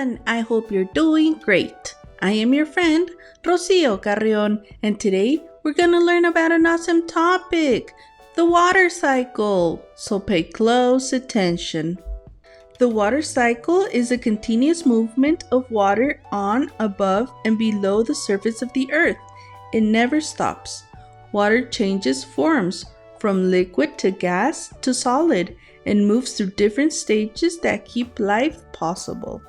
everyone! I hope you're doing great. I am your friend, Rocio Carreon, and today we're gonna learn about an awesome topic, the water cycle. So pay close attention. The water cycle is a continuous movement of water on, above, and below the surface of the earth. It never stops. Water changes forms from liquid to gas to solid and moves through different stages that keep life possible.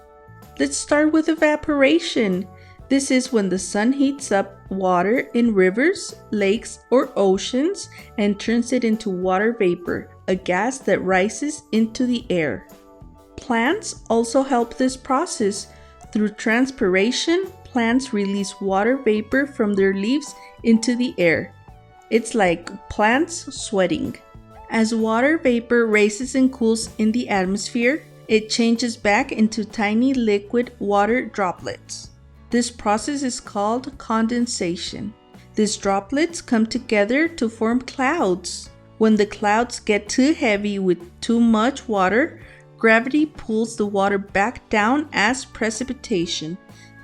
Let's start with evaporation. This is when the sun heats up water in rivers, lakes, or oceans and turns it into water vapor, a gas that rises into the air. Plants also help this process. Through transpiration, plants release water vapor from their leaves into the air. It's like plants sweating. As water vapor raises and cools in the atmosphere, it changes back into tiny liquid water droplets. This process is called condensation. These droplets come together to form clouds. When the clouds get too heavy with too much water, gravity pulls the water back down as precipitation.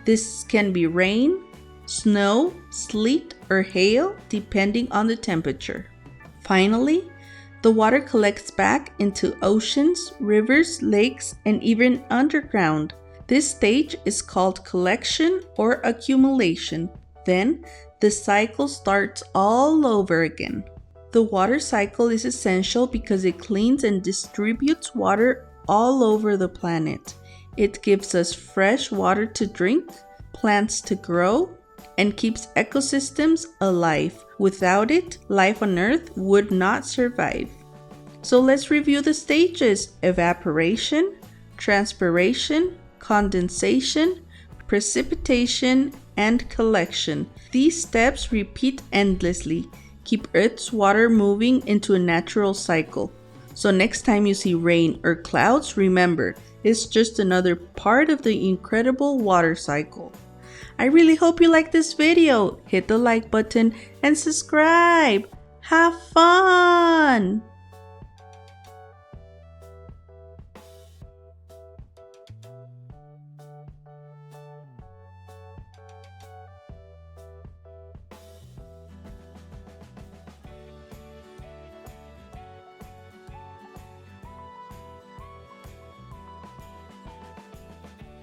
This can be rain, snow, sleet, or hail, depending on the temperature. Finally, the water collects back into oceans, rivers, lakes, and even underground. This stage is called collection or accumulation. Then, the cycle starts all over again. The water cycle is essential because it cleans and distributes water all over the planet. It gives us fresh water to drink, plants to grow, and keeps ecosystems alive. Without it, life on Earth would not survive. So let's review the stages: evaporation, transpiration, condensation, precipitation, and collection. These steps repeat endlessly, keep Earth's water moving into a natural cycle. So next time you see rain or clouds, remember, it's just another part of the incredible water cycle. I really hope you like this video. Hit the like button and subscribe. Have fun!